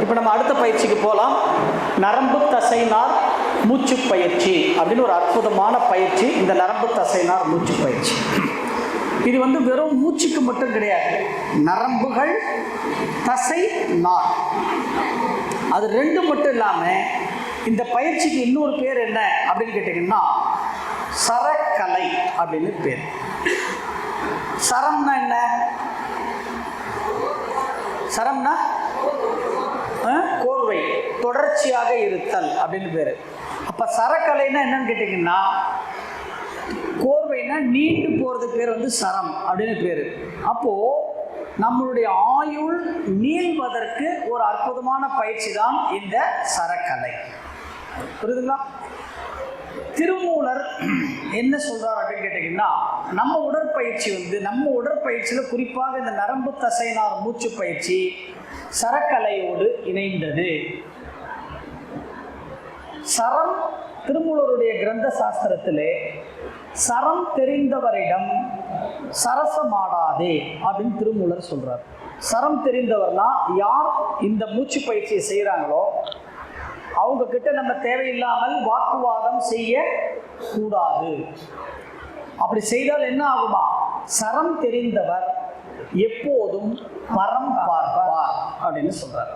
இப்போ நம்ம அடுத்த பயிற்சிக்கு போகலாம். நரம்பு தசைநார் மூச்சு பயிற்சி அப்படின்னு ஒரு அற்புதமான பயிற்சி. இந்த நரம்பு தசைநார் மூச்சு பயிற்சி இது வந்து வெறும் மூச்சுக்கு மட்டும் கிடையாது. நரம்புகள், தசை, நார், அது ரெண்டு மட்டும் இல்லாமல் இந்த பயிற்சிக்கு இன்னொரு பேர் என்ன அப்படின்னு கேட்டிங்கன்னா சரக்கலை அப்படின்னு பேர். சரம்னா என்ன? சரம்னா கோர்வை, தொடர்ச்சியாக இருத்தல் அப்படின்னு பேர். அப்போ சரக்கலைன்னா என்னன்னு கேட்டிங்கன்னா கோர்வைனா நீண்டு போகிறதுக்கு பேர் வந்து சரம் அப்படின்னு பேர். அப்போது நம்மளுடைய ஆயுள் நீள்வதற்கு ஒரு அற்புதமான பயிற்சி தான் இந்த சரக்கலை. புரியுதுங்களா? திருமூலர் என்ன சொல்கிறார் அப்படின்னு கேட்டிங்கன்னா நம்ம உடற்பயிற்சியில் குறிப்பாக இந்த நரம்பு தசைநார் மூச்சு பயிற்சி சரக்கலையோடு இணைந்தது. சரம் திருமூலருடைய கிரந்த சாஸ்திரத்திலே சரம் தெரிந்தவரிடம் சரசமாடாதே அப்படின்னு திருமூலர் சொல்றார். சரம் தெரிந்தவர்னா யார் இந்த மூச்சு பயிற்சியை செய்கிறாங்களோ அவங்க கிட்ட நம்ம தேவையில்லாமல் வாக்குவாதம் செய்ய கூடாது. அப்படி செய்தால் என்ன ஆகுமா? சரம் தெரிந்தவர் எப்போதும் பரம் பார்ப்பார் அப்படின்னு சொல்றார்.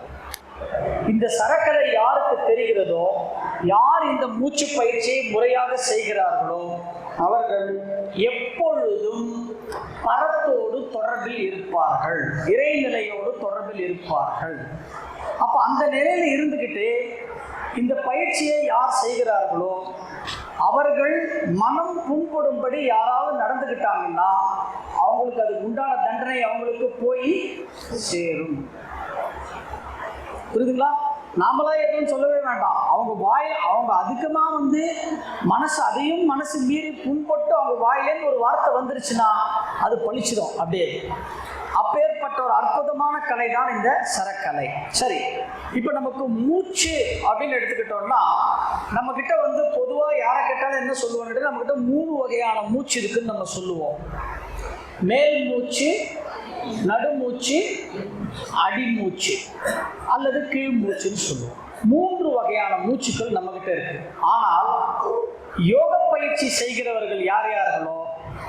இந்த சரக்கலை யாருக்கு தெரிகிறதோ, யார் இந்த மூச்சு பயிற்சியை முறையாக செய்கிறார்களோ அவர்கள் எப்பொழுதும் பரத்தோடு தொடர்பில் இருப்பார்கள், இறைநிலையோடு தொடர்பில் இருப்பார்கள். அப்போ அந்த நிலையில் இருந்துக்கிட்டு இந்த பயிற்சியை யார் செய்கிறார்களோ அவர்கள் மனம் புண்படும்படி யாராவது நடந்துக்கிட்டாங்கன்னா அவங்களுக்கு அதுக்கு உண்டான தண்டனை அவங்களுக்கு போய் சேரும். புரியுதுங்களா? நாமளாம் எதுவும் சொல்லவே வேண்டாம். அவங்க அதிகமாக வந்து மனசு மீறி புண்பட்டு அவங்க வாயிலேன்னு ஒரு வார்த்தை வந்துருச்சுன்னா அது பழிச்சிடும் அப்படியே. அப்பேற்பட்ட ஒரு அற்புதமான கலை தான் இந்த சரக்கலை. சரி, இப்போ நமக்கு மூச்சு அப்படின்னு எடுத்துக்கிட்டோம்னா நம்ம கிட்ட வந்து பொதுவாக யாரை கேட்டாலும் என்ன சொல்லுவோம், நம்ம கிட்ட 3 வகையான மூச்சு இருக்குன்னு நம்ம சொல்லுவோம். மேல் மூச்சு, நடுமூச்சு, அடிமூச்சு அல்லது கீழ் மூச்சுன்னு சொல்லுவோம். 3 வகையான மூச்சுக்கள் நம்ம கிட்ட இருக்கு. ஆனால் யோக பயிற்சி செய்கிறவர்கள் யார் யார்களோ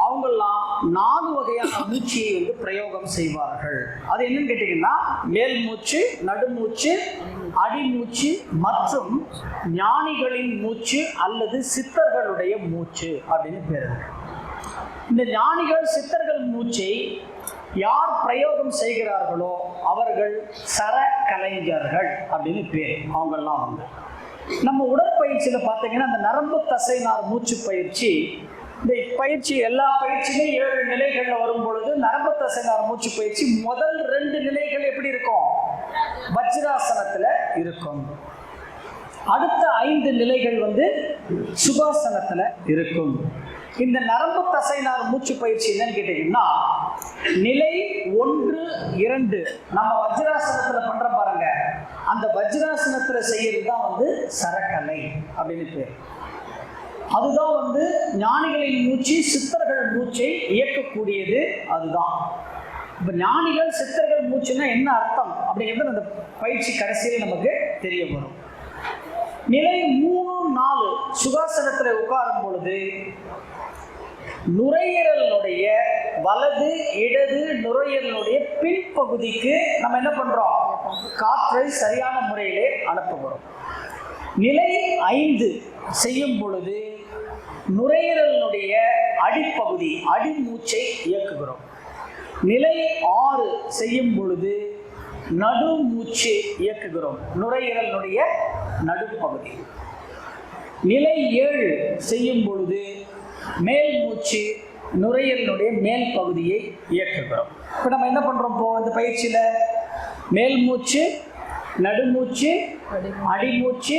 அவங்கெல்லாம் 4 வகையான மூச்சியை வந்து பிரயோகம் செய்வார்கள். அது என்னன்னு கேட்டீங்கன்னா மேல் மூச்சு, நடுமூச்சு, அடிமூச்சு மற்றும் ஞானிகளின் மூச்சு அல்லது சித்தர்களுடைய மூச்சு அப்படின்னு பேர். இந்த ஞானிகள் சித்தர்கள் மூச்சை யார் பிரயோகம் செய்கிறார்களோ அவர்கள் சர கலைஞர்கள் அப்படின்னு பேர். அவங்கெல்லாம் வந்து நம்ம உடற்பயிற்சியில் பார்த்தீங்கன்னா அந்த நரம்பு தசைநார் மூச்சு பயிற்சி, இந்த பயிற்சி எல்லா பயிற்சியுமே 7 நிலைகளில் வரும் பொழுது நரம்பு தசைநார் மூச்சு பயிற்சி முதல் 2 நிலைகள் எப்படி இருக்கும்? வஜ்ராசனத்தில் இருக்கும். அடுத்த 5 நிலைகள் வந்து சுகாசனத்தில் இருக்கும். இந்த நரம்பு தசைநார் மூச்சு பயிற்சி என்னன்னு கேட்டீங்கன்னா நிலை 1, 2 நம்ம வஜ்ராசனத்தில் பண்ற பாருங்க, அந்த வஜ்ராசனத்தில் செய்யறது தான் வந்து சரக்கலை அப்படின்னு பேர். அதுதான் வந்து ஞானிகளின் மூச்சு, சித்தர்கள் மூச்சை இயக்கக்கூடியது. அதுதான் இப்போ ஞானிகள் சித்தர்கள் மூச்சுன்னா என்ன அர்த்தம் அப்படிங்கிறது அந்த பயிற்சி கடைசியில் நமக்கு தெரிய வரும். நிலை 3, 4 சுகாசனத்தில் உட்காரும் பொழுது நுரையீரலுடைய வலது இடது நுரையீரலுடைய பின்பகுதிக்கு நம்ம என்ன பண்றோம்? காற்றை சரியான முறையிலே அனுப்புகிறோம். நிலை 5 செய்யும் பொழுது நுரையீரலுடைய அடிப்பகுதி அடிமூச்சை இயக்குகிறோம். நிலை 6 செய்யும் பொழுது நடுமூச்சு இயக்குகிறோம், நுரையீரலுடைய நடுப்பகுதி. நிலை 7 செய்யும் பொழுது மேல் மூச்சு நுரையீரலுடைய மேல் பகுதியை இயக்குகிறோம். இப்போ நம்ம என்ன பண்ணுறோம்? இப்போ இந்த பயிற்சியில் மேல் மூச்சு, நடுமூச்சு, அடிமூச்சு,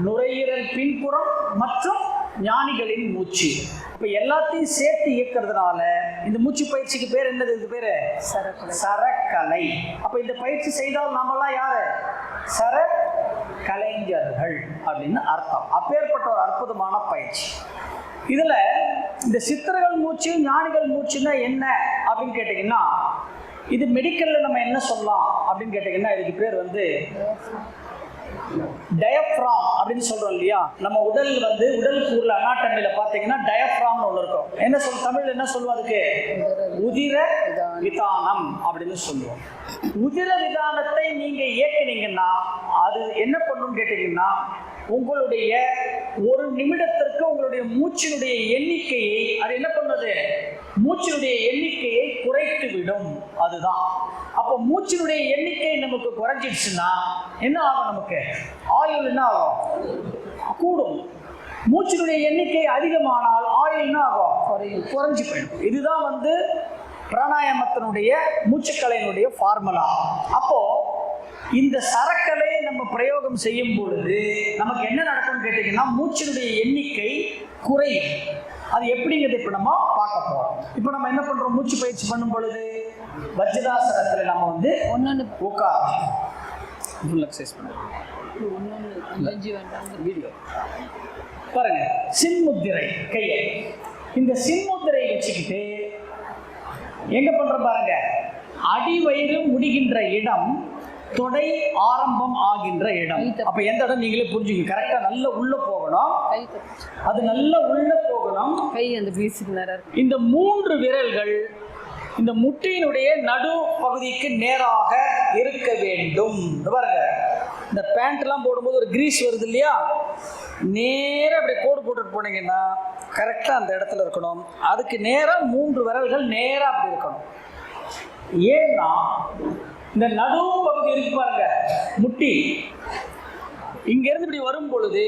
நுரையீரல் பின்புறம் மற்றும் ஞானிகளின் மூச்சு, இப்போ எல்லாத்தையும் சேர்த்து இயக்கிறதுனால இந்த மூச்சு பயிற்சிக்கு பேர் என்னது? இது பேர் சரக்கலை. அப்போ இந்த பயிற்சி செய்தால் நாமெல்லாம் யாரு? சர கலைஞர்கள் அப்படின்னு அர்த்தம். அப்பேற்பட்ட ஒரு அற்புதமான பயிற்சி. இதுல இந்த சித்தர்கள் மூச்சு, ஞானிகள் மூச்சுன்னா என்ன அப்படின்னு கேட்டீங்கன்னா இது மெடிக்கலில் நம்ம என்ன சொல்லலாம் அப்படின்னு கேட்டிங்கன்னா இதுக்கு பேர் வந்து டயப்ராம் அப்படின்னு சொல்கிறோம் இல்லையா. நம்ம உடல் வந்து உடல் கூறில் அனாட்டமியில் பார்த்தீங்கன்னா டயப்ராம்னு ஒன்று இருக்கும். என்ன தமிழ் என்ன சொல்லுவோம் அதுக்கு? உதிர விதானம் அப்படின்னு சொல்லுவோம். உதிர விதானத்தை நீங்கள் இயக்குனீங்கன்னா அது என்ன பண்ணணும்னு கேட்டிங்கன்னா உங்களுடைய ஒரு நிமிடத்திற்கு உங்களுடைய மூச்சினுடைய எண்ணிக்கையை அது என்ன பண்ணுது? மூச்சினுடைய எண்ணிக்கையை குறைத்து விடும். அதுதான். அப்போ மூச்சினுடைய எண்ணிக்கை நமக்கு குறைஞ்சிடுச்சுன்னா என்ன ஆகும்? நமக்கு ஆயுள் என்ன ஆகும்? கூடும். மூச்சினுடைய எண்ணிக்கை அதிகமானால் ஆயுள் என்ன ஆகும்? குறைஞ்சி போயிடும். இதுதான் வந்து பிராணாயாமத்தினுடைய மூச்சுக்கலையினுடைய ஃபார்முலா. அப்போ இந்த சரக்கலை நம்ம பிரயோகம் செய்யும் பொழுது நமக்கு என்ன நடக்கும்னு கேட்டீங்கன்னா மூச்சினுடைய எண்ணிக்கை குறையும். அது எப்படிங்கிறது இப்போ நம்ம பார்க்க போறோம். இப்போ நம்ம என்ன பண்றோம்? மூச்சு பயிற்சி பண்ணும் பொழுது வஜ்ராசனத்தில் நம்ம வந்து ஒன்று உட்கார் ஃபுல் எக்ஸசைஸ் பண்ணுறோம். வீடியோ பாருங்க. சின்முத்திரை கையை இந்த சின்முத்திரை வச்சுக்கிட்டு எங்க பண்ற பாருங்க. அடி வயிறு முடிகின்ற இடம் தொடை ஆரம்பம் ஆகின்ற இடம். அப்ப எந்த இடம் நீங்களே புரிஞ்சுங்க. கரெக்டா நல்ல உள்ள போகணும். அது நல்ல உள்ள போகணும். இந்த 3 விரல்கள் இந்த முட்டியினுடைய நடு பகுதிக்கு நேராக இருக்க வேண்டும். பாருங்க, இந்த பேண்ட் எல்லாம் போடும்போது ஒரு கிரீஸ் வருது இல்லையா, நேராக அப்படி கோடு போட்டுட்டு போனீங்கன்னா கரெக்டாக அந்த இடத்துல இருக்கணும். அதுக்கு நேராக 3 விரல்கள் நேராக அப்படி இருக்கணும். ஏன்னா இந்த நடு பகுதி இருக்கு பாருங்க, முட்டி இங்கேருந்து இப்படி வரும் பொழுது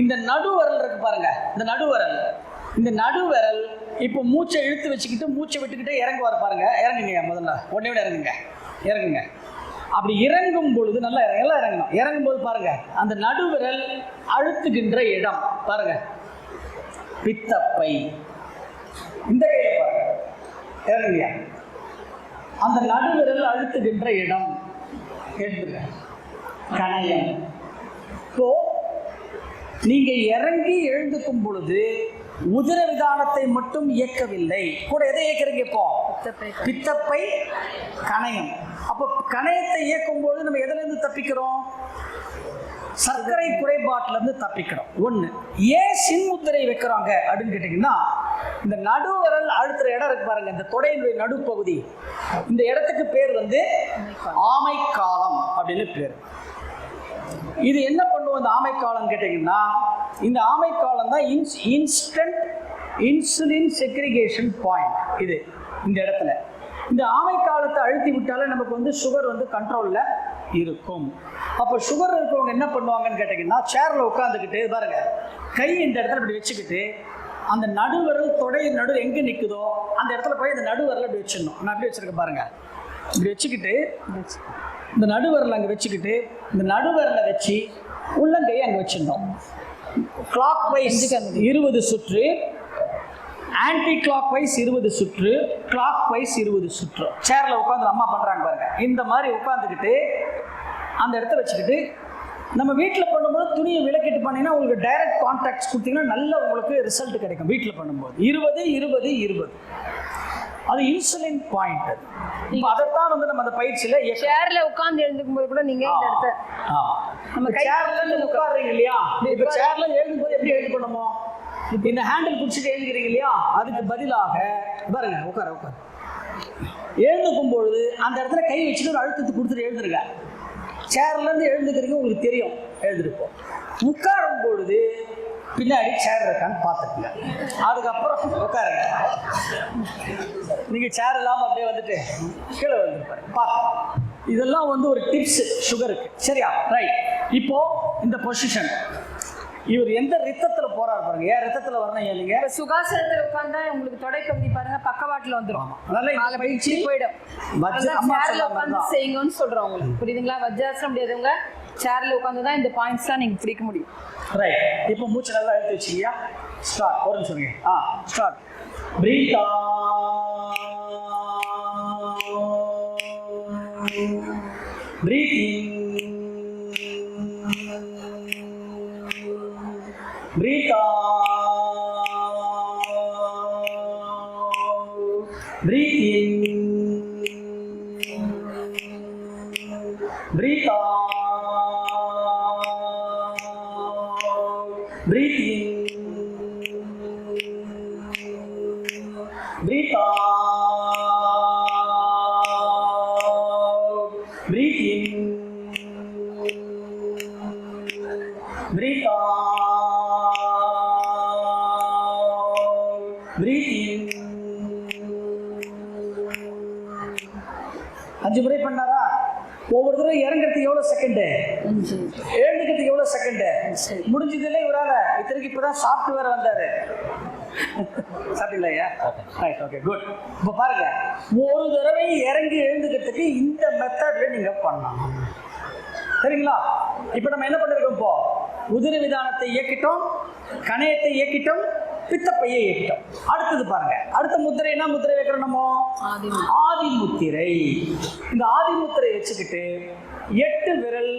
இந்த நடுவரல் இருக்கு பாருங்க, இந்த நடுவரல் இப்போ மூச்சை இழுத்து வச்சுக்கிட்டு மூச்சை விட்டுக்கிட்டே இறங்குவார் பாருங்க. இறங்குங்க, முதல்ல ஒன்னே விட இறங்குங்க. அப்படி இறங்கும் பொழுது நல்லா எல்லாம் இறங்கணும். இறங்கும் போது பாருங்க அந்த நடுவிரல் அழுத்துகின்ற இடம் பாருங்க, பித்தப்பை. இந்த கையில பாருங்க, இறங்குங்க. அந்த நடுவிரல் அழுத்துகின்ற இடம் எடுத்துங்க, கணையம். இப்போ நீங்க இறங்கி எழுந்துக்கும் பொழுது உதிர விதானத்தை மட்டும் இயக்கவில்லை, கூட எதை இயக்கிறீங்க? இப்போ பித்தப்பை, கணையம். அப்போ கணையத்தை இயக்கும் போது நம்ம எதுல இருந்து தப்பிக்கிறோம்? சர்க்கரை குறைபாட்டிலிருந்து தப்பிக்கிறோம். ஒன்று. ஏன் சின்முத்திரை வைக்கிறாங்க அப்படின்னு கேட்டிங்கன்னா, இந்த நடுவரல் அழுத்துற இடம் இருக்கு பாருங்க, இந்த தொடையினுடைய நடுப்பகுதி, இந்த இடத்துக்கு பேர் வந்து ஆமைக்காலம் அப்படின்னு பேர். இது என்ன பண்ணுவோம் இந்த ஆமைக்காலம் கேட்டிங்கன்னா, இந்த ஆமைக்காலம் தான் இன்ஸ்டன்ட் இன்சுலின் செக்ரிகேஷன் பாயிண்ட். இது இந்த இடத்துல இந்த ஆமைக்காலத்தை அழுத்தி விட்டாலே நமக்கு வந்து சுகர் வந்து கண்ட்ரோலில் இருக்கும். அப்போ சுகர் இருக்கிறவங்க என்ன பண்ணுவாங்கன்னு கேட்டிங்கன்னா, சேரில் உட்காந்துக்கிட்டு பாருங்க, கை இந்த இடத்துல இப்படி வச்சுக்கிட்டு அந்த நடுவரல் தொடை நடு எங்கே நிற்குதோ அந்த இடத்துல போய் இந்த நடுவரல் இப்படி வச்சிடணும். நான் எப்படி வச்சுருக்கேன் பாருங்க, இப்படி வச்சுக்கிட்டு இந்த நடுவரல் அங்கே வச்சுக்கிட்டு இந்த நடுவரலை வச்சு உள்ளங்கையை அங்கே வச்சிடணும். கிளாக் வைஸ் 20 சுற்று, ஆன்டி கிளாக் வைஸ் 20 சுற்று, கிளாக் வைஸ் 20 சுற்று. சேரில் உட்காந்து அம்மா பண்ணுறாங்க பாருங்க, இந்த மாதிரி உட்காந்துக்கிட்டு அந்த இடத்த வச்சுக்கிட்டு நம்ம வீட்டில் பண்ணும்போது துணியை விளக்கிட்டு பண்ணிங்கன்னா உங்களுக்கு டைரக்ட் கான்டாக்ட்ஸ் கொடுத்தீங்கன்னா நல்ல உங்களுக்கு ரிசல்ட் கிடைக்கும். வீட்டில் பண்ணும்போது 20 20 20 அது இன்சுலின் பாயிண்ட். இப்போ அதைத்தான் வந்து நம்ம அந்த பயிற்சியில் சேர்ல உட்காந்து எழுந்துக்கும் போது கூட நீங்க இந்த இடத்த நம்ம சேர்ல இருந்து உட்காடுறீங்க இல்லையா, இப்போ சேர்ல எழுதும் போது எப்படி எழுதி பண்ணுமோ இந்த ஹேண்டில் பிடிச்சிட்டு எழுதுக்கிறீங்க இல்லையா, அதுக்கு பதிலாக பாருங்க உட்கார எழுந்துக்கும் பொழுது அந்த இடத்துல கை வச்சுட்டு ஒரு அழுத்தத்தை கொடுத்துட்டு எழுதுருங்க. சேர்லேருந்து எழுந்துக்கிறீங்க, உங்களுக்கு தெரியும் எழுதுருப்போம். உட்காரும் பொழுது பின்னாடி சேர் இருக்கான்னு பார்த்துக்குங்க. அதுக்கப்புறம் உட்காருங்க. நீங்கள் சேர் இல்லாமல் அப்படியே வந்துட்டு கீழே வந்துருப்பாரு பார்த்து. இதெல்லாம் வந்து ஒரு டிப்ஸ் சுகருக்கு, சரியா? ரைட். இப்போ இந்த பொசிஷன் இவர் எந்த ரத்தத்தில் போறாரு பாருங்க. ஏன் ரத்தத்தில் வரணும் இல்லைங்க, சுகாசனத்தில் உட்காந்தா உங்களுக்கு தொடைப்பகுதி பாருங்க பக்கவாட்டில் வந்துடும். அதனால பயிற்சி போயிடும். சேர்ல உட்காந்து செய்யுங்கன்னு சொல்றோம் உங்களுக்கு, புரியுதுங்களா? வஜ்ராசனம் முடியாதவங்க சேர்ல உட்காந்து தான் இந்த பாயிண்ட்ஸ்லாம் நீங்க பிடிக்க முடியும். ரைட். இப்போ மூச்சு நல்லா எடுத்து வச்சுக்கியா, ஸ்டார்ட். ஒரு நிமிஷம் சொல்லுங்க. Start. Breath breath in, breathe out, breathe in, Breathe out. Breathe in. Breathe out. Breathe in. Breathe out. Breathe in. 5 முறை பண்ணாரா? ஒவ்வொரு தடவை இறங்கிறதுக்கு எவ்வளோ செகண்டு, எழுந்துக்கிறதுக்கு எவ்வளோ செகண்டு முடிஞ்சதுல இவரால் இத்தனைக்கு இப்போ தான் சாப்பிட்டு வேற வந்தார். சாப்பிட்டீங்களா ஐயா? Right, okay, good. இப்போ பாருங்க, ஒரு தடவை இறங்கி எழுந்துக்கிறதுக்கு இந்த மெத்தட்ல நீங்க பண்ணலாம். சரிங்களா? இப்போ நம்ம என்ன பண்ணிருக்கோம்? இப்போ உதிரி விதானத்தை இயக்கிட்டோம், கணையத்தை இயக்கிட்டோம், பித்தப்பையை இயக்கிட்டோம். அடுத்தது பாருங்க, அடுத்த முத்திரை என்ன முத்திரை வைக்கிறோம்? நம்ம ஆதி முத்திரை. இந்த ஆதி முத்திரை வச்சுக்கிட்டு 8 விரல்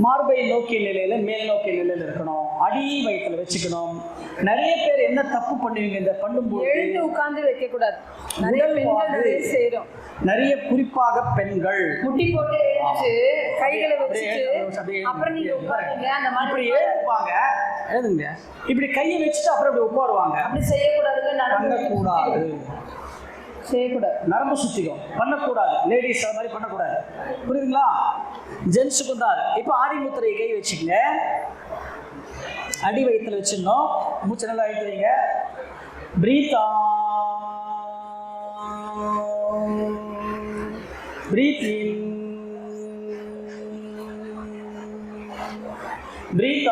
மார்பை நோக்கிய நிலையில, மேல் நோக்கிய நிலையில இருக்கணும். அடி வயிற்றுல வச்சுக்கணும். நிறைய பேர் என்ன தப்பு பண்ணுவீங்க இந்த பண்ணும்போது? எழுந்து உட்கார்ந்து வைக்க கூடாது. நிறைய குறிப்பாக பெண்கள் முட்டி போட்டு எழுந்து கைகளை வச்சுட்டு அப்புறம் நீங்க உட்காருங்க. அந்த மாதிரி எழுதுப்பாங்க, எழுதுங்க. இப்படி கையை வச்சுட்டு அப்புறம் இப்படி உட்காருவாங்க. அப்படி செய்யக்கூடாது, பண்ணக்கூடாது, செய்யக்கூடாது. நரம்பு சுத்திக்கும், பண்ணக்கூடாது. லேடிஸ் அது மாதிரி பண்ணக்கூடாது. புரியுதுங்களா? ஜென்ஸுக்கும் தான். இப்போ ஆதி முத்திரை கை வச்சுக்கங்க, அடி வயிற்றுல வச்சிடணும். மூச்சு நல்லா அழுத்துறீங்க. பிரீத் பிரீத் இன், பிரீத்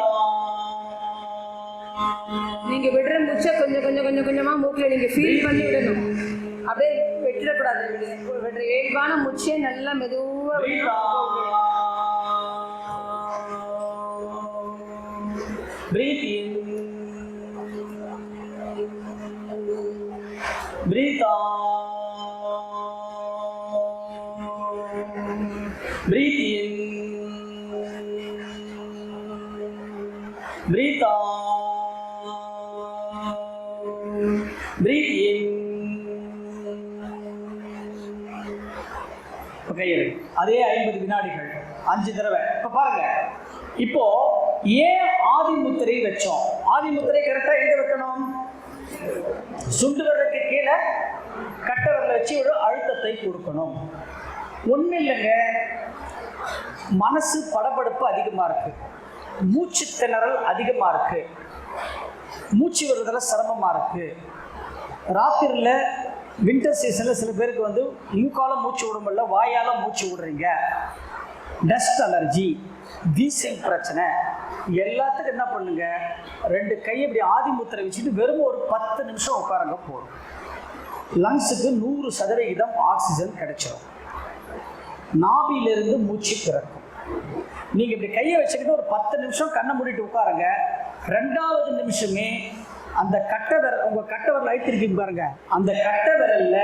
நீங்க விடுற மூச்சை கொஞ்சம் கொஞ்சம் கொஞ்சம் கொஞ்சமா மூக்கில் நீங்க ஃபீல் பண்ணி விடணும். அப்படியே வெட்டிடக்கூடாது. விடுற வேகமான மூச்சை நல்லா மெதுவா பிரீத் இன், பிரீத் பிரீத் இன், பிரீத் பிரீத் இன். அதே 50 வினாடிகள் 5 தடவை. இப்ப பாருங்க, இப்போ ஏன் ஆதி முத்திரை வச்சோம்? ஆதி முத்திரை கரெக்டா எங்க வைக்கணும்? சுண்டு விரலுக்கு கீழே கட்டை விரல வச்சு ஒரு அழுத்தத்தை கொடுக்கணும். ஒன்றும் இல்லைங்க, மனசு படபடப்பு அதிகமாக இருக்கு, மூச்சு திணறல் அதிகமாக இருக்கு, மூச்சு விடுறதுல சிரமமாக இருக்கு. ராத்திரியில் வின்டர் சீசனில் சில பேருக்கு வந்து மூக்கால மூச்சு விட முடியல, வாயால் மூச்சு விடுறீங்க, டஸ்ட் அலர்ஜி, வீசிங் பிரச்சனை, எல்லாத்துக்கும் என்ன பண்ணுங்க, 2 கை இப்படி ஆதி முத்திரை வச்சுட்டு வெறும் ஒரு 10 நிமிஷம் உட்காருங்க போதும். லங்ஸுக்கு 100% ஆக்சிஜன் கிடைச்சிடும். நாபியிலிருந்து மூச்சு பிறக்கும். நீங்க இப்படி கையை வச்சுக்கிட்டு ஒரு 10 நிமிஷம் கண்ணை மூடிட்டு உட்காருங்க. 2வது நிமிஷமே அந்த கட்டை விரல், உங்க கட்டை விரல் அழுத்திருக்கீங்க பாருங்க, அந்த கட்டை விரல்ல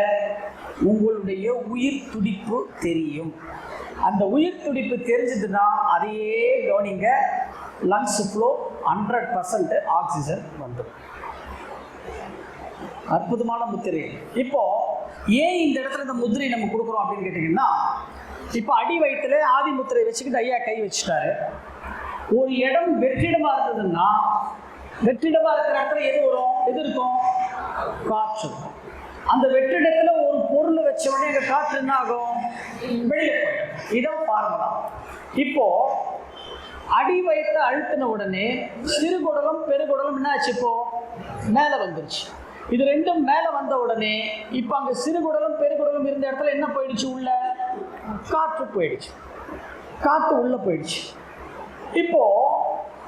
உங்களுடைய உயிர் துடிப்பு தெரியும். அந்த உயிர் துடிப்பு தெரிஞ்சதுன்னா அதையே கவனிங்க, லங்ஸ் ஃப்ளோ 100% ஆக்சிஜன் வந்துடும். அற்புதமான முத்திரை. இப்போ ஏன் இந்த இடத்துல இந்த முத்திரை நம்ம கொடுக்குறோம் அப்படின்னு கேட்டீங்கன்னா, இப்போ அடி வயிற்றுல ஆதி முத்திரை வச்சுக்கிட்டு ஐயா கை வச்சுட்டாரு. ஒரு இடம் வெற்றிடமா இருந்ததுன்னா, வெற்றிடமா இருக்கிற இடத்துல எது வரும்? எது இருக்கும்? காற்று இருக்கும். அந்த வெற்றிடத்துல ஒரு பொருள் வச்ச உடனே எங்க காற்று என்ன ஆகும்? வெளியே போயிடும். இதான் ஃபார்முலா. இப்போ அடி வயிற்று அழுத்தின உடனே சிறுகுடலும் பெருகுடலும் என்ன ஆச்சு? இப்போ மேலே வந்துருச்சு. இது ரெண்டும் மேலே வந்த உடனே இப்போ அங்கே சிறுகுடலும் பெருகுடலும் இருந்த இடத்துல என்ன போயிடுச்சு? உள்ள காற்று போயிடுச்சு, காற்று உள்ள போயிடுச்சு. இப்போ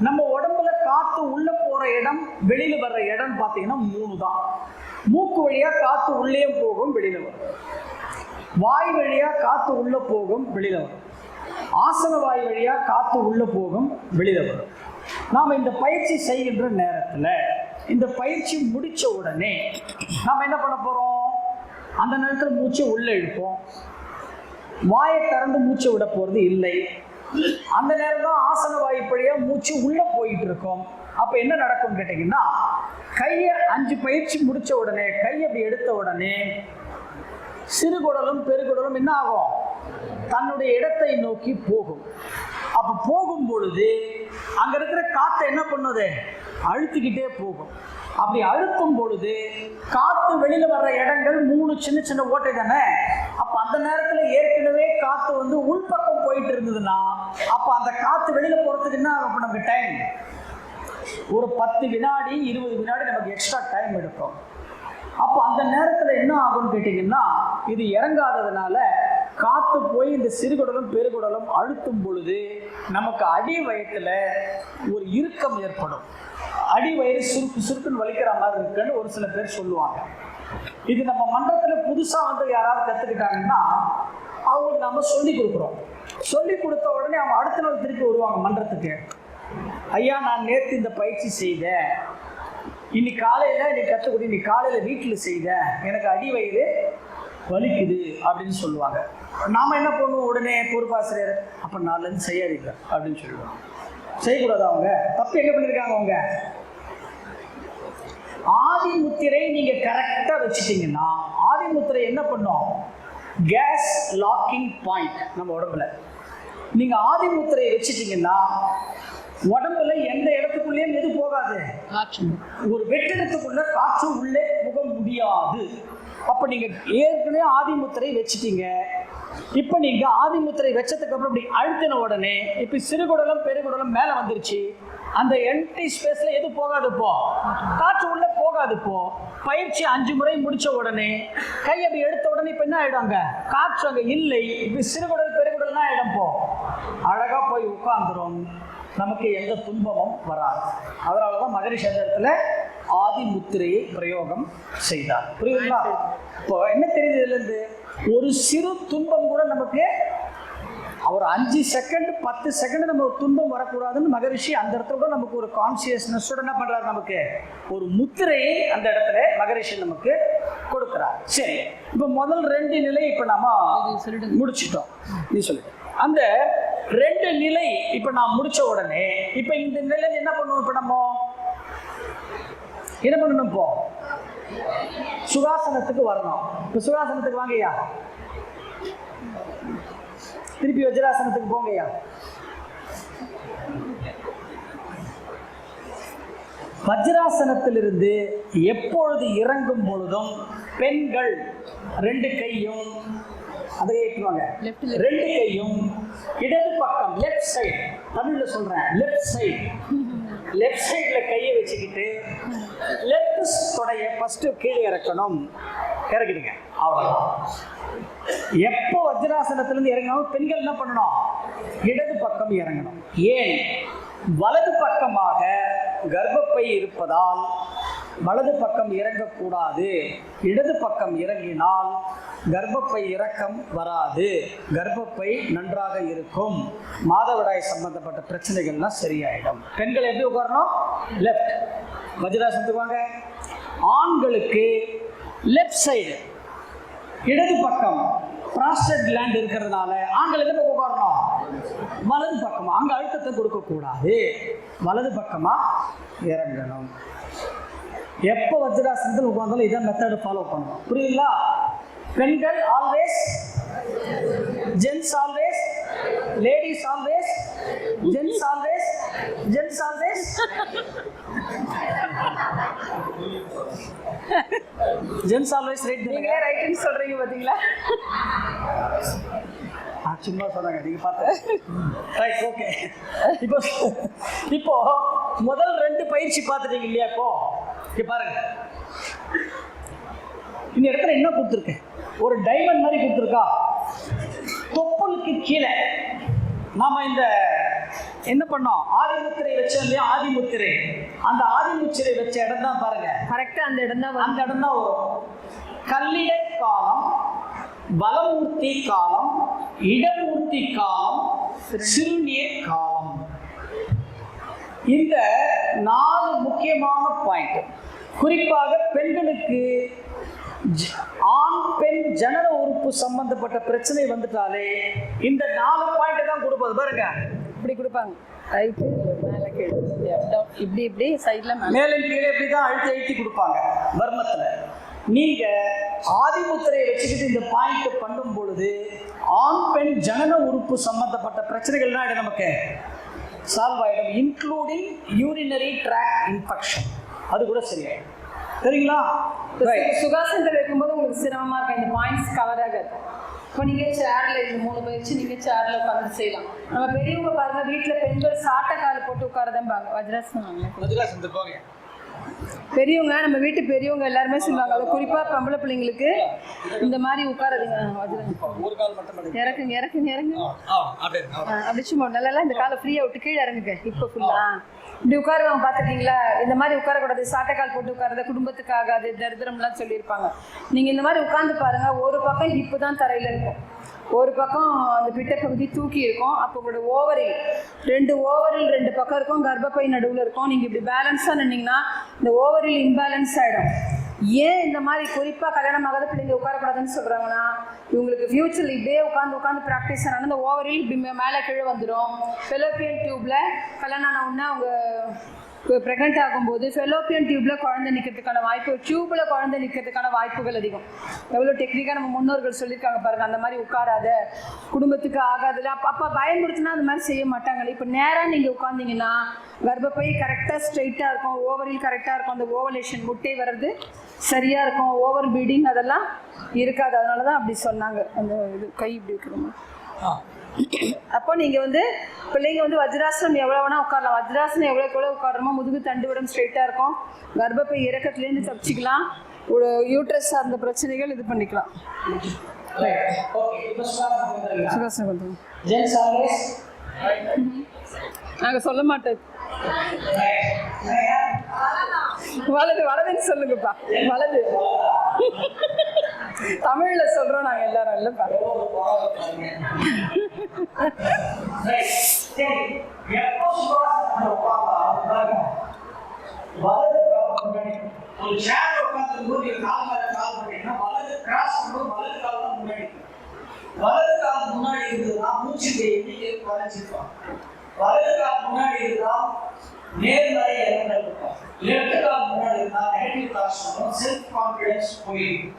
நம்ம உடம்புல காற்று உள்ள போற இடம், வெளியில வர்ற இடம் பார்த்தீங்கன்னா 3 தான். மூக்கு வழியா காற்று உள்ளே போகும், வெளியில வரும். வாய் வழியா காற்று உள்ள போகும், வெளியில வரும். ஆசன வாய் வழியா காற்று உள்ள போகும், வெளியில வரும். நாம் இந்த பயிற்சி செய்கின்ற நேரத்தில், இந்த பயிற்சி முடிச்ச உடனே நாம் என்ன பண்ண போறோம்? அந்த நேரத்தில் மூச்சை உள்ள இழுப்போம். வாயை திறந்து மூச்சை விட போறது இல்லை. அந்த நேரம் தான் ஆசன வாய்ப்படியா மூச்சு உள்ள போயிட்டு இருக்கும். அப்ப என்ன நடக்கும் கேட்டீங்கன்னா, கையை 5 பயிற்சி முடிச்ச உடனே, கையை அப்படி எடுத்த உடனே சிறுகுடலும் பெருகுடலும் என்ன ஆகும்? தன்னுடைய இடத்தை நோக்கி போகும். அப்போ போகும் பொழுது அங்கே இருக்கிற காற்றை என்ன பண்ணுது? அழுத்திக்கிட்டே போகும். அப்படி அழுத்தும் பொழுது காற்று வெளியில் வர்ற இடங்கள் 3 சின்ன சின்ன ஓட்டை தானே. அப்போ அந்த நேரத்தில் ஏற்கனவே காற்று வந்து உள்பக்கம் போயிட்டு இருந்ததுன்னா அப்போ அந்த காற்று வெளியில் போகிறதுக்கு என்ன ஆகும்? அப்போ நமக்கு டைம் ஒரு 10 வினாடி 20 வினாடி நமக்கு எக்ஸ்ட்ரா டைம் எடுக்கும். அப்போ அந்த நேரத்தில் என்ன ஆகும்னு கேட்டிங்கன்னா, இது இறங்காததுனால காற்று போய் இந்த சிறுகுடலும் பெருகுடலும் அழுத்தும் பொழுது நமக்கு அடி வயிற்றில் ஒரு இறுக்கம் ஏற்படும். அடி வயிறு சுருக்கு சுருக்குன்னு வலிக்கிற மாதிரி இருக்குன்னு ஒரு சில பேர் சொல்லுவாங்க. இது நம்ம மன்றத்தில் புதுசாக வந்து யாராவது கற்றுக்கிட்டாங்கன்னா அவங்களுக்கு நம்ம சொல்லி கொடுக்குறோம். சொல்லி கொடுத்த உடனே அவங்க அடுத்த நாள் திருப்பி வருவாங்க மன்றத்துக்கு. ஐயா, நான் நேற்று இந்த பயிற்சி செய்தேன், இன்னைக்கு காலையில் நீ கற்றுக்கொடு, இன்னைக்கு காலையில் வீட்டில் செய்தேன், எனக்கு அடி வயிறு வலிக்குது அப்படின்னு சொல்லுவாங்க. நாம் என்ன பண்ணுவோம்? உடனே பொறுப்பாசிரியர் அப்போ நாலுலேருந்து செய்யாதீங்க அப்படின்னு சொல்லுவாங்க. செய்யக்கூடாது. அவங்க தப்பு எங்கே பண்ணியிருக்காங்க? அவங்க ஆதி முத்திரை நீங்கள் கரெக்டாக வச்சுட்டிங்கன்னா ஆதி முத்திரை என்ன பண்ணும்? கேஸ் லாக்கிங் பாயிண்ட் நம்ம உடம்புல. நீங்கள் ஆதி முத்திரையை வச்சுட்டிங்கன்னா உடம்புல எந்த இடத்துக்குள்ளேயும் எது போகாது? ஒரு வெற்றிடத்துக்குள்ள காற்று உள்ளே போக முடியாது. அப்போ நீங்கள் ஏற்கனவே ஆதிமுத்திரை வச்சுட்டீங்க. இப்போ நீங்கள் ஆதிமுத்திரை வச்சதுக்கு அப்புறம் இப்படி அழுத்தின உடனே இப்போ சிறுகுடலும் பெருகுடலும் மேலே வந்துருச்சு. அந்த எம்டி ஸ்பேஸில் எது போகாது? இப்போ காற்று உள்ளே போகாது. இப்போ பயிற்சி 5 முறை முடித்த உடனே கை அப்படி எடுத்த உடனே இப்போ என்ன ஆகிடும்? அங்கே காற்று அங்கே இல்லை. இப்போ சிறுகுடல் பெருகுடல்னா ஆகிடும். இப்போ அழகாக போய் உட்காந்துரும். நமக்கு எந்த துன்பமும் வராது. அதனால தான் மகரிஷி அந்த இடத்துல ஆதி முத்திரையை பிரயோகம் செய்தார். புரியுதுங்களா? இப்போ என்ன தெரியுது இதுலேருந்து? ஒரு சிறு துன்பம் கூட நமக்கு ஒரு 5 செகண்ட் 10 செகண்ட் நம்ம ஒரு துன்பம் வரக்கூடாதுன்னு மகரிஷி அந்த இடத்துல கூட நமக்கு ஒரு கான்சியஸ்னஸோட என்ன பண்ணுறாரு? நமக்கு ஒரு முத்திரையை அந்த இடத்துல மகரிஷி நமக்கு கொடுக்குறார். சரி, இப்போ முதல் 2 நிலை இப்போ நம்ம முடிச்சிட்டோம். நீ சொல்லிட்டு அந்த 2 நிலை இப்போ நான் முடிச்ச உடனே இப்போ இந்த நிலையில் என்ன பண்ணுவோம்? இப்போ நம்ம என்ன பண்ணணும்? இப்போ சுகாசனத்துக்கு வரணும். இப்போ சுகாசனத்துக்கு வாங்கய்யா, திருப்பி வஜ்ராசனத்துக்கு போங்கய்யா. வஜ்ராசனத்திலிருந்து எப்பொழுது இறங்கும் பொழுதும் பெண்கள் 2 கையும் அதை ஏற்றுவாங்க. 2 கையும் இடது பக்கம் லெஃப்ட் சைடு, தமிழில் சொல்கிறேன், லெஃப்ட் சைடில் கையை வச்சுக்கிட்டு லெஃப்ட் தொடைய ஃபஸ்ட்டு கீழே இறக்கணும். இறக்கிடுங்க, அவ்வளோதான். எப்போ வஜ்ராசனத்திலேருந்து இறங்கணும்? பெண்கள் என்ன பண்ணணும்? இடது பக்கம் இறங்கணும். ஏன்? வலது பக்கமாக கர்ப்பப்பை இருப்பதால் வலது பக்கம் இறங்கக்கூடாது. இடது பக்கம் இறங்கினால் கர்ப்பப்பை இறக்கம் வராது, கர்ப்பப்பை நன்றாக இருக்கும், மாதவிடாய் சம்பந்தப்பட்ட பிரச்சனைகள்லாம் சரியாயிடும். பெண்கள் எப்படி உட்காரணும்? லெஃப்ட். வஜ்ராசனத்துக்கு வாங்க. ஆண்களுக்கு லெஃப்ட் சைடு இடது பக்கம் ப்ராஸ்டேட் கிளாண்ட் இருக்கிறதுனால ஆண்கள் எந்த பக்கம் உட்காரணும்? வலது பக்கமாக. அங்கே அழுத்தத்தை கொடுக்கக்கூடாது, வலது பக்கமாக இறங்கணும். எப்போ வஜ்ராசனத்தில் உட்கார்ந்தாலும் இதான் மெத்தடு ஃபாலோ பண்ணணும். புரியுங்களா? பெண்கள் always, gents always, ladies always, gents always, gents always, gents always right. நீங்களே ரைட்னு சொல்றீங்க பார்த்தீங்களா? சும்மா சொன்னாங்க, நீங்க பார்த்து. Right, okay. இப்போ முதல் 2 பயிற்சி பார்த்துட்டீங்க இல்லையா? இப்போ பாருங்க, இந்த இடத்துல என்ன கொடுத்துருக்கேன்? ஒரு டைமண்ட் மாதிரி கொடுத்துருக்கா. தொப்புளுக்கு கீழே நாம இந்த என்ன பண்ணோம்? ஆதிமுத்திரை வச்சோம் இல்லையா? ஆதிமுத்திரை, அந்த ஆதிமுத்திரை வச்ச இடம் தான் பாருங்க. கரெக்டாக அந்த இடம் தான் வரும். கல்லிடை காலம், பலமூர்த்தி காலம், இடமூர்த்தி காலம், சிறுநீர் காலம். இந்த 4 முக்கியமான பாயிண்ட். குறிப்பாக பெண்களுக்கு ஆண் பெண் ஜனன உறுப்பு சம்பந்தப்பட்ட பிரச்சனை வந்துட்டாலே இந்த 4 பாயிண்ட் தான் கொடுப்பது. பாருங்க, இப்படி கொடுப்பாங்க. ரைட்டு மேலே கீழே, இப்படி இப்படி சைடில் மேலே கீழே இப்படி தான் அழுத்தி கொடுப்பாங்க வர்மத்தில். நீங்கள் ஆதிமுத்திரையை வச்சுக்கிட்டு இந்த பாயிண்ட் பண்ணும் பொழுது ஆண் பெண் ஜனன உறுப்பு சம்பந்தப்பட்ட பிரச்சனைகள்லாம் நமக்கு சால்வ் ஆகிடும், இன்க்ளூடிங் யூரினரி ட்ராக்ட் இன்ஃபெக்ஷன். அது கூட சரியாயிடும். சரிங்களா? சுகாசனத்தில் வைக்கும்போது உங்களுக்கு சிரமமாக இருக்கும், இந்த பாயிண்ட்ஸ் கவர் ஆகாது. இப்போ நீங்கள் சேரில் இந்த 3 பயிற்சி நீங்கள் சேரில் உட்காந்து செய்யலாம். நம்ம பெரியவங்க பாருங்கள், வீட்டில் பெண்கள் சாட்டை கால் போட்டு உட்காரதான்பாங்க, வஜ்ராசனம் போங்க. பெரியவங்க, நம்ம வீட்டு பெரியவங்க எல்லாருமே சொல்லுவாங்க, அது குறிப்பாக பொம்பளை பிள்ளைங்களுக்கு இந்த மாதிரி உட்காரதுங்க. இறக்குங்க இறக்குங்க இறங்குங்க, அப்படி சும்மா நல்லா இந்த காலை ஃப்ரீயாக விட்டு கீழே இறங்குங்க. இப்போ ஃபுல்லாக இப்படி உட்காருவாங்க, பார்த்துருக்கீங்களா? இந்த மாதிரி உட்காரக்கூடாது, சாட்டைக்கால் போட்டு உட்காரத குடும்பத்துக்கு ஆகாது, தரித்திரம்லாம் சொல்லியிருப்பாங்க. நீங்கள் இந்த மாதிரி உட்காந்து பாருங்கள், ஒரு பக்கம் ஹிப்பு தான் தரையில் இருக்கும், ஒரு பக்கம் அந்த பிட்டை பகுதி தூக்கி இருக்கும். அப்போ உங்களோட ஓவரில் 2 பக்கம் இருக்கும், கர்ப்பப்பை நடுவில் இருக்கும். நீங்கள் இப்படி பேலன்ஸாக நின்னீங்கன்னா இந்த ஓவரில் இம்பேலன்ஸ் ஆகிடும். ஏன் இந்த மாதிரி குறிப்பாக கல்யாணம் ஆகாத பிள்ளைங்க உட்காரக்கூடாதுன்னு சொல்கிறாங்கன்னா, இவங்களுக்கு ஃபியூச்சரில் இப்படியே உட்காந்து ப்ராக்டிஸ் ஆனால் இந்த ஓவரில் இப்படி மேலே கீழே வந்துடும். ஃபெலோப்பியன் டியூப்பில் கல்யாணம் ஆன உடனே அவங்க ப்ரெக்னென்ட் ஆகும்போது ஃபெலோப்பியன் டியூப்பில் குழந்தை நிற்கிறதுக்கான வாய்ப்பு, டியூப்பில் குழந்தை நிற்கிறதுக்கான வாய்ப்புகள் அதிகம். எவ்வளோ டெக்னிக்காக நம்ம முன்னோர்கள் சொல்லியிருக்காங்க பாருங்கள், அந்த மாதிரி உட்காராத, குடும்பத்துக்கு ஆகாதுல. அப்போ பயன்படுத்தினா அந்த மாதிரி செய்ய மாட்டாங்க. இப்போ நேராக நீங்கள் உட்காந்திங்கன்னா கர்ப்பப்பை கரெக்டாக ஸ்ட்ரைட்டாக இருக்கும், ஓவரில் கரெக்டாக இருக்கும், அந்த ஓவலேஷன் முட்டை வர்றது சரியாக இருக்கும், ஓவர் பீடிங் அதெல்லாம் இருக்காது. அதனால தான் அப்படி சொன்னாங்க. அந்த இது கை இப்படி இருக்கிறோமா. அப்போ நீங்கள் பிள்ளைங்க வஜ்ராசனம் எவ்வளோ வேணால் உட்காரலாம். வஜ்ராசனம் எவ்வளோக்கு எவ்வளோ உட்காரமோ முதுகு தண்டுவிடம் ஸ்ட்ரைட்டாக இருக்கும், கர்ப்பப்பை இறக்கத்துலேருந்து தப்பிச்சிக்கலாம், ஒரு யூட்ரஸ் சார்ந்த பிரச்சனைகள் இது பண்ணிக்கலாம். சுகாசனம் நாங்கள் சொல்ல மாட்டோம், வலதுன்னு சொல்லுங்கப்பா, வலது தமிழ்ல சொல்றோம் நாங்க எல்லாரும். இல்லப்பா வலது கால் முன்னாடி இருந்ததுன்னா மூச்சு எண்ணிக்கை குறைஞ்சிருக்கும், வலது கால் முன்னாடி இருந்தா நேர்மறை எண்ணங்கள் இருக்கும், லெஃப்ட் கால் முன்னாடி இருந்தா நெகட்டிவ் தாட்ஸ் வரும், செல்ஃப் கான்ஃபிடன்ஸ் போயிடும்,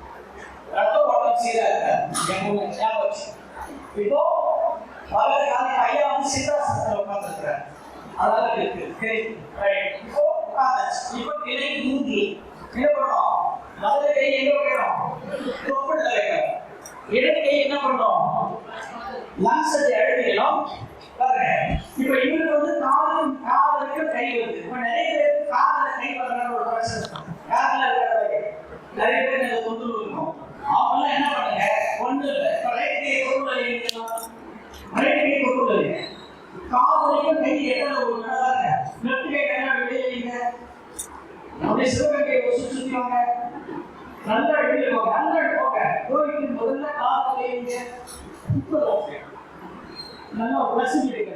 ரத்த ஓட்டம் சீரா இருக்காது. இப்போ வலது கால் ஐயா சித்தாசனத்தில் உட்கார்ந்துருக்கிறார், அதனால இருக்கு. இப்போ உட்கார்ந்தாச்சு. இப்போ கிளை நீங்கி என்ன பண்ணோம், வலது கை எங்க வைக்கணும், தொப்புள்ள வைக்கணும், இடது கை என்ன பண்ணோம், லங்ஸ் அழுத்திக்கணும். இப்ப இவருக்கு காதலுக்கு கை வருது. இப்ப நிறைய பேருக்கு காதல கை வர்ற ஒரு பிரச்சனை, காதல இருக்கிற நிறைய பேர் இந்த தொந்தரவு இருக்கும். அவங்க என்ன பண்ணுங்க, ஒண்ணு இல்லை, இப்ப ரைட் கை தொட்டுல வைக்கணும், ரைட் கை தொட்டுல வைங்க, காதலையும் கை எட்டல ஒரு நடந்தாங்க, லெஃப்ட் கை என்ன வெளியே வைங்க, அப்படியே சிவகங்கை சுற்றி வாங்க, நல்லா வெளியே போங்க, நல்லா போங்க, கோயிலுக்கு முதல்ல காதலை வைங்க. இப்போ ஓகே, நல்லா பிரசிபிலிட்டி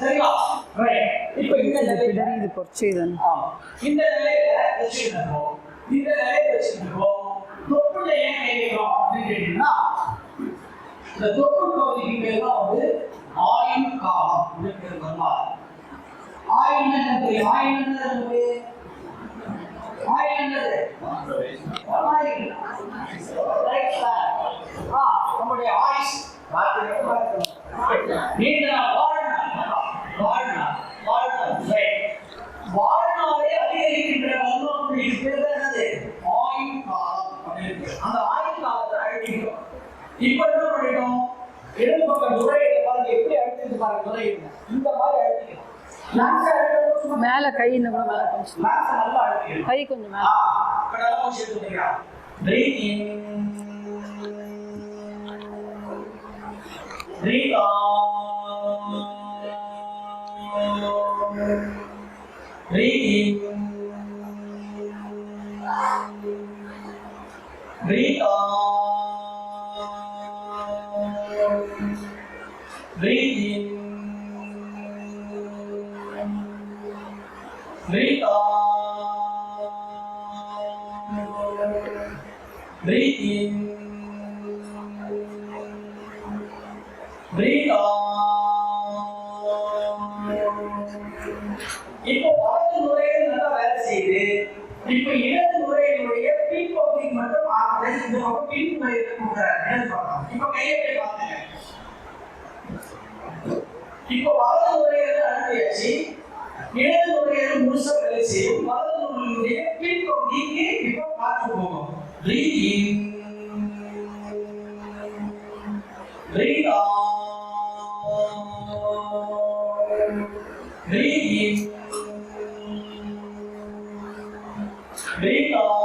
சரியா? ரைட். இப்போ இந்த நிலையில இது பொறுச்சேதான். இந்த நிலையில வெச்சிருக்கோம், இந்த நிலையில வெச்சிருக்கோம். தொப்புள்ள ஏன் கேக்குறோம் அப்படின்னு கேட்டீங்கன்னா, இந்த தொப்புள் பகுதிக்கு பேர் தான் ஆயுள் காலம் அப்படின்னு பேர் வருவார். ஆயுள் என்னது, ஆயுள் என்னது, ஆயுள் என்னது, நம்முடைய ஆயுஷ் வாழ்நாளே அதிகரிக்கின்ற ஆயுள் காலம். அந்த ஆயுள் காலத்தை அழைக்கிறோம். இப்ப என்ன பண்ணிட்டோம், இடது பக்கம் நுரையீரலை பாருங்க, எப்படி அழுத்திட்டு பாருங்க, நுரையீரலை இந்த மாதிரி அழுத்திக்கிறோம். மேல கை இன்னும் கூட மேல கொஞ்சம் நல்லா அழுத்திக்கிறோம், கை கொஞ்சம் மேல நல்லா மூச்சு எடுத்துக்கிறோம். Breathe in, breathe out, breathe in, breathe out, breathe in, breathe out, breathe in, breathe out. இப்போ வலது நுரையீரல் நல்லா வேலை செய்யுது. இப்போ இடது நுரையீரலுடைய பின்பகுதிக்கு மட்டும் ஆற்றலை அடுத்து இந்த பக்கம் பின் நுரையீரல் கொடுக்குறாரு. என்னன்னு பார்க்கலாம். இப்போ கையை போய் பார்த்துங்க. இப்போ வலது நுரையீரல் அனுப்பியாச்சு, இடது நுரையீரல் முழுசா வேலை செய்யும். வலது நுரையீரலுடைய பின் பகுதிக்கு இப்போ காற்று போகும். Breathe in, breathe out, breathe in, breathe out,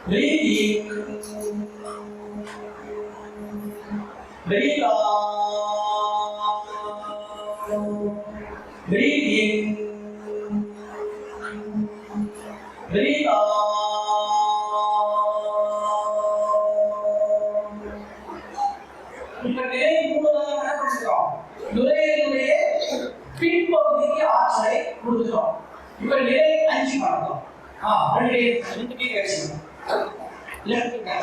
breathe in, breathe out, breathe in, breathe out. இப்ப நிலை 3 என்ன பண்ணிட்டோம்? நுரையீரலுடைய பின்பகுதிக்கு ஆற்றலை கொடுத்துட்டோம். இப்ப நிலை 5 பார்த்தோம். ரெண்டு கை கழிச்சுக்கணும். லெஃப்ட் கை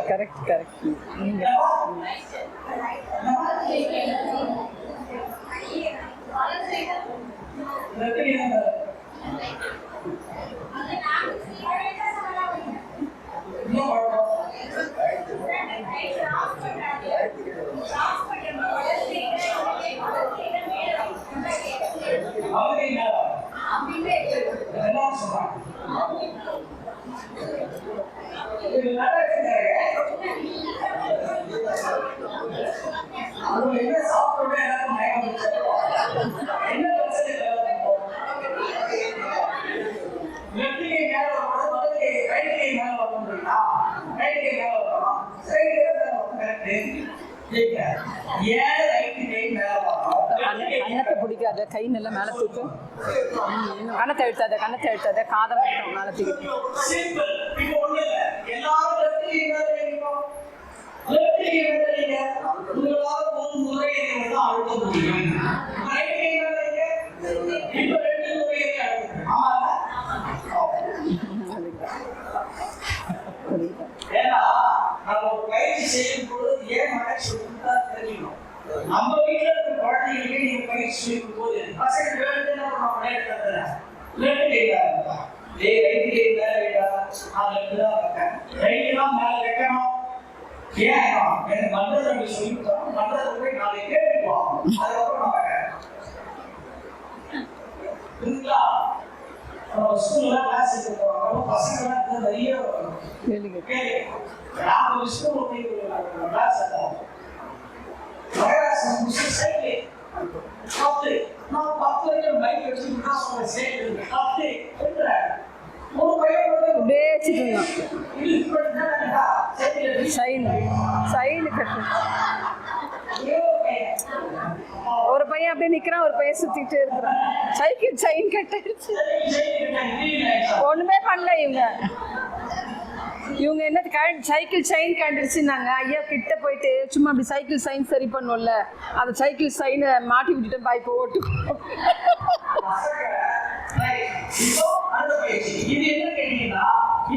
கரெக்ட் கரெக்ட். கண்ணத்தை பிடிக்காத, கை நல்லா மேல தூக்கு. கண்ணத்தை எழுத்தாத, கண்ணத்தை எழுத்தாத, காதை மட்டும் மேல தூக்கி. பயிற்சி செய்யும் பொழுது ஏன் மகிழ்ச்சி தெரியும். நம்ம வீட்டுல இருக்க குழந்தைகளுக்கு நீங்க பயிற்சி செய்யும் போது பசங்க ரைட்டு தான் மேல வைக்கணும். ஏன் எனக்கு மன்றத்தை சொல்லிவிட்டோம், மன்றத்தை போய் நாளை கேட்டுக்குவோம், அதுக்கப்புறம் நான் வைக்கிறேன். ஸ்கூல்ல கிளாஸ் எடுத்து போவாங்க, பசங்க நிறைய நாம ஸ்கூல் கிளாஸ் எடுத்தோம். ஒரு பையன் அப்படியே நிக்கிறான், ஒரு பையன் சுத்திட்டு இருக்கிறான். சைக்கிள் செயின் கட்டிடுச்சு. ஒண்ணுமே பண்ணல இவங்க என்ன சைக்கிள் செயின் கண்டுடுச்சுன்னாங்க. ஐயா கிட்ட போயிட்டு சும்மா அப்படி சைக்கிள் சைன் சரி பண்ணும்ல, அந்த சைக்கிள் சைனை மாட்டி விட்டுட்டு பாய் இப்போ ஓட்டு. இது என்ன கேட்டீங்கன்னா,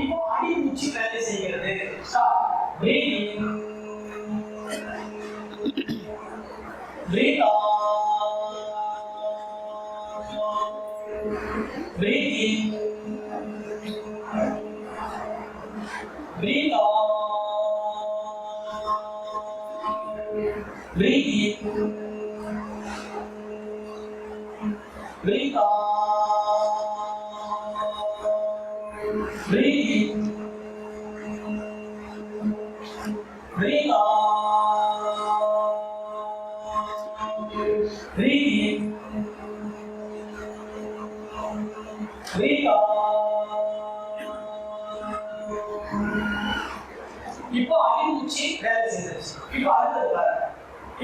இப்போ அடிமூச்சு வேலை செய்கிறது. Breathe out, breathe in, breathe out, breathe in, breathe out, breathe in, breathe out. Breathe in, breathe out. இப்போ அடிமூச்சு வேலை செய்யுது. இப்போ அடுத்தது பாருங்க.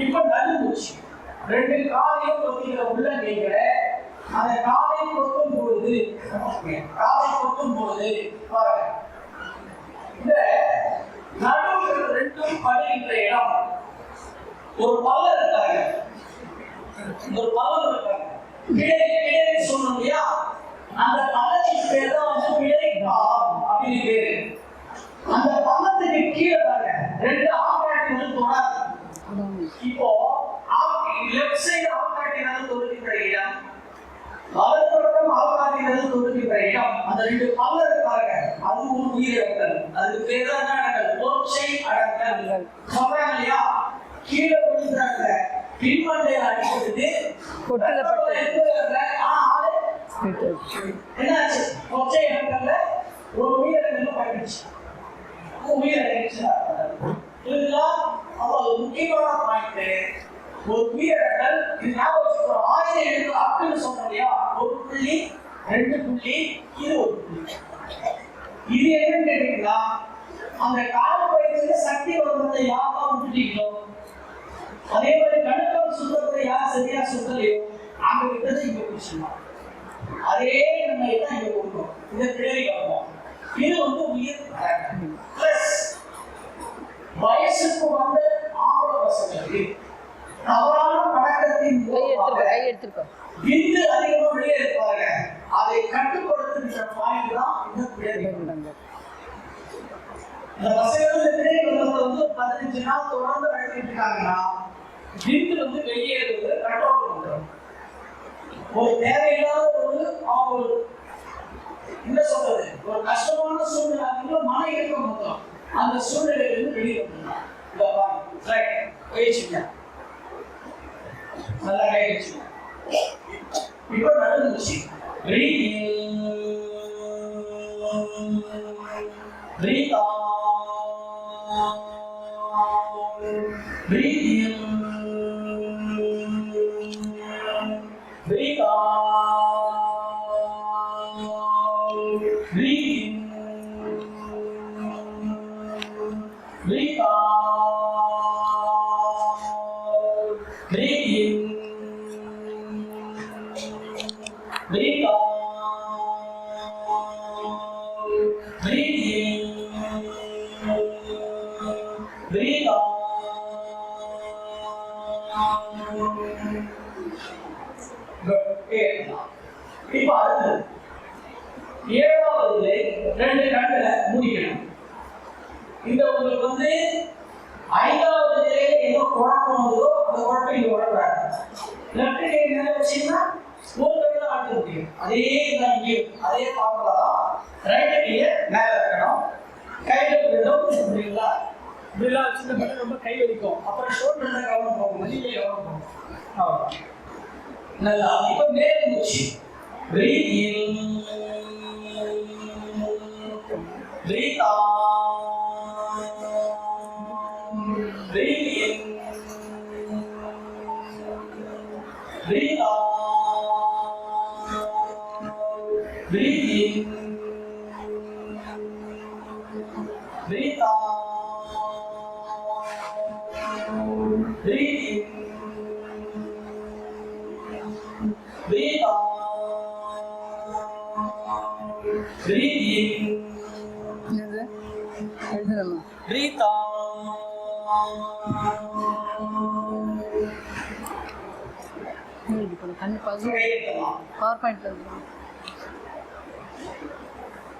இப்போ நடுமூச்சு. ரெண்டு காலையும் கொத்திக்கிற உள்ளங்கைகள அந்த காலை கொத்தும் பொழுது பாருங்க, இந்த நடுவில் ரெண்டும் படுகின்ற இடம் ஒரு பல்ல இருக்காங்க. ஒரு பல்லம் இருக்காங்க. கிளை சொல்லணும் இல்லையா, அந்த பள்ளத்துக்கு பேர் தான் வந்து கிளைக்கால் அப்படின்னு பேரு. அந்த பள்ளத்துக்கு கீழே பாருங்க ரெண்டு ஆம்பளைகள் தொடாது. இப்போ லெஃப்ட் சைடு ஆள்காட்டி விரல் தோன்றுகின்ற இடம், வலது பக்கம் ஆள்காட்டி விரல் தோன்றுகின்ற இடம், அந்த ரெண்டு பல்ல இருப்பாங்க, அது ஒரு உயிரிழத்தல். அதுக்கு பேர் தான் என்ன அடங்கல்? ஒற்றை அடங்கல். சொல்றாங்க இல்லையா, கீழே விழுந்தாங்க, பின்மண்டையில அடிபட்டு பொட்டுல பட்டு என்னாச்சு? ஒற்றை அடங்கல்ல ஒரு உயிரிழந்தல் பட்டுச்சு. உயிரிழந்துச்சு. இதுதான் அவ்வளவு முக்கியமான பாயிண்ட். ஒரு உயிரிழந்தல் இது ஞாபகம் வச்சுக்கணும். 1000 எழுத்து அக்குன்னு சொன்னோம் இல்லையா, ஒரு புள்ளி, 2 புள்ளி, இது ஒரு புள்ளி. இது என்னன்னு கேட்டீங்கன்னா, அந்த கால் பயிற்சியில சக்தி வருவதை யாரெல்லாம் விட்டுட்டீங்களோ, அதே மாதிரி கணுக்கம் சுத்தத்தை யார் சரியா சுத்தலையோ அங்க விட்டதை இங்க பிடிச்சிடலாம். அதே நம்ம தான் இங்க கொடுக்கணும். இதை பிழை காப்போம். இது வந்து உயிர் பிளஸ் வயசுக்கு வந்த ஆம்பளை பசங்களுக்கு தவறான பழக்கத்தின் விந்து அதிகமா வெளியே இருப்பாங்க. அதை கட்டுப்படுத்துகின்ற பாயிண்ட் தான் இந்த பிழை. இந்த பசங்க பிழை வந்து 15 நாள் தொடர்ந்து நடத்திட்டு இருக்காங்கன்னா விந்து வந்து வெளியேறுவது கண்ட்ரோல் பண்றோம். ஒரு தேவையில்லாத ஒரு அவங்க என்ன சொல்றது, ஒரு கஷ்டமான சூழ்நிலை, மன இயக்கம் மொத்தம் அந்த சூழ்நிலையிலிருந்து வெளியே வந்துடலாம். இந்த பாயிண்ட் ரைட் வச்சுங்க, நல்லா கை வச்சுங்க. இப்போ நடந்துச்சு breathe out, breathe in, breathe out, breathe in, breathe out, breathe in, breathe out, breathe in, breathe out. Good. இப்போ அடுத்து 7வது 2 கண்களை மூடிக்கணும். இந்த உங்களுக்கு வந்து 5வது நிலையில என்ன குழப்பம் வந்ததோ அந்த குழப்பம் இங்க வரக்கூடாது. லெஃப்ட் கை மேல வச்சீங்கன்னா ஒரு கையில ஆட்ட முடியும். அதே தான் இங்கேயும் அதே ஃபார்முலா தான். ரைட் கையை மேல வைக்கணும், கையில விடணும். புரியுங்களா? இப்படிலாம் வச்சுட்டு மட்டும் ரொம்ப கை வலிக்கும். அப்புறம் ஷோல்டர்ல கவனம் போகும், வலியில கவனம் போகும். அவ்வளோதான். நல்லா. இப்போ மேல் மூச்சு. Breathe in, breathe out, breathe in, breathe out, breathe in, breathe out, breathe in, breathe out, breathe in, breathe out. கண்ணு பவர் பாயிண்ட்ல